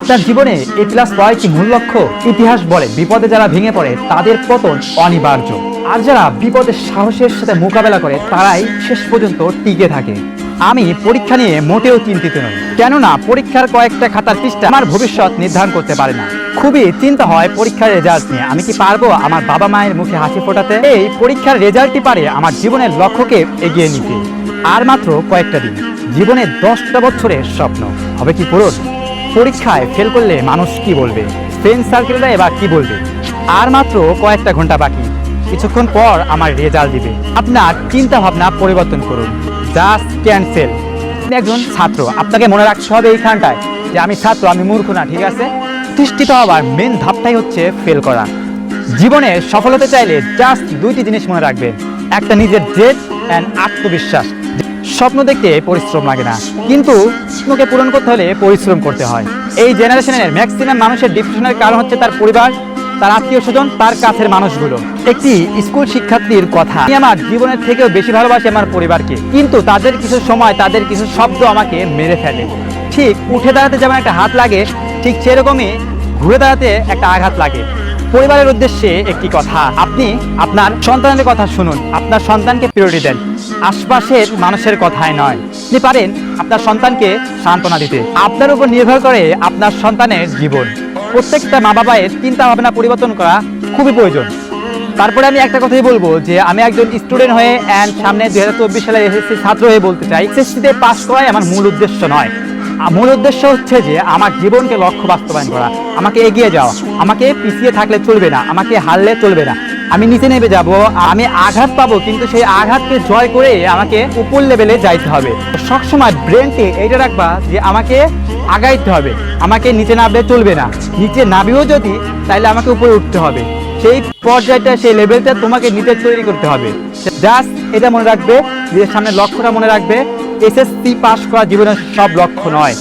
আপনার জীবনে এ প্লাস পাওয়াই কি মূল লক্ষ্য? ইতিহাস বলে বিপদে যারা ভেঙে পড়ে তাদের পতন অনিবার্য, আর যারা বিপদের সাহসের সাথে মোকাবেলা করে তারাই শেষ পর্যন্ত টিকে থাকে। আমি পরীক্ষা নিয়ে মোটেও চিন্তিত নই, কেননা পরীক্ষার কয়েকটা খাতার পৃষ্ঠা আমার ভবিষ্যৎ নির্ধারণ করতে পারে না। খুবই চিন্তা হয় পরীক্ষার রেজাল্ট নিয়ে। আমি কি পারবো আমার বাবা মায়ের মুখে হাসি ফোটাতে? এই পরীক্ষার রেজাল্টই পারে আমার জীবনের লক্ষ্যকে এগিয়ে নিতে। আর মাত্র কয়েকটা দিন, জীবনে 10টা বছরের স্বপ্ন হবে কি পূরণ? পরীক্ষায় ফেল করলে মানুষ কি বলবে, ফ্রেন্ড সার্কেলরা এবার কি বলবে? আর মাত্র কয়েকটা ঘন্টা বাকি, কিছুক্ষণ পর আমার রেজাল্ট দিবে। আপনার চিন্তা ভাবনা পরিবর্তন করুন, জাস্ট ক্যান্সেল। আপনি একজন ছাত্র, আপনাকে মনে রাখতে হবে এইখানটায় যে আমি ছাত্র, আমি মূর্খ না, ঠিক আছে? প্রতিষ্ঠিত হওয়ার মেন ধাপটাই হচ্ছে ফেল করা। জীবনে সফল হতে চাইলে জাস্ট দুইটি জিনিস মনে রাখবেন, একটা নিজের জেদ অ্যান্ড আত্মবিশ্বাস। স্বপ্ন দেখতে পরিশ্রম লাগে না, কিন্তু স্বপ্নকে পূরণ করতে হলে পরিশ্রম করতে হয়। এই জেনারেশনের ম্যাক্সিমাম মানুষের ডিপ্রেশনের কারণ হচ্ছে তার পরিবার, তার আত্মীয় স্বজন, তার কাছের মানুষগুলো। একটি স্কুল শিক্ষার্থীর কথা, আমি আমার জীবনের থেকেও বেশি ভালোবাসি আমার পরিবারকে, কিন্তু তাদের কিছু সময়, তাদের কিছু শব্দ আমাকে মেরে ফেলে। ঠিক উঠে দাঁড়াতে যেমন একটা হাত লাগে, ঠিক সেরকমই ঘুরে দাঁড়াতে একটা আঘাত লাগে। পরিবারের উদ্দেশ্যে একটি কথা, আপনি আপনার সন্তানের কথা শুনুন, আপনার সন্তানকে প্রিয়রিটি দেন, আশপাশের মানুষের কথায় নয়। আপনি পারেন আপনার সন্তানকে সান্ত্বনা দিতে, আপনার উপর নির্ভর করে আপনার সন্তানের জীবন। প্রত্যেকটা মা বাবার চিন্তা ভাবনা পরিবর্তন করা খুবই প্রয়োজন। তারপরে আমি একটা কথাই বলবো যে আমি একজন স্টুডেন্ট হয়ে অ্যান্ড সামনে 2024 সালে এসএসসি ছাত্র হয়ে বলতে চাই, এসএসসিতে পাস করাই আমার মূল উদ্দেশ্য নয়। মূল উদ্দেশ্য হচ্ছে যে আমার জীবনকে লক্ষ্য বাস্তবায়ন করা, আমাকে এগিয়ে যাওয়া। আমাকে পিছিয়ে থাকলে চলবে না, আমাকে হারলে চলবে না। আমি নিচে নেমে যাব, আমি আঘাত পাবো, কিন্তু সেই আঘাতকে জয় করে আমাকে উপর লেভেলে যাইতে হবে। সবসময় ব্রেনকে এইটা রাখবা যে আমাকে আগাইতে হবে, আমাকে নিচে নামলে চলবে না। নিচে নামিও যদি, তাহলে আমাকে উপরে উঠতে হবে। সেই পর্যায়টা, সেই লেভেলটা তোমাকে নিজে তৈরি করতে হবে। জাস্ট এটা মনে রাখবে, নিজের সামনে লক্ষ্যটা মনে রাখবে। এসএসসি পাস করা জীবনের সব লক্ষ্য নয়।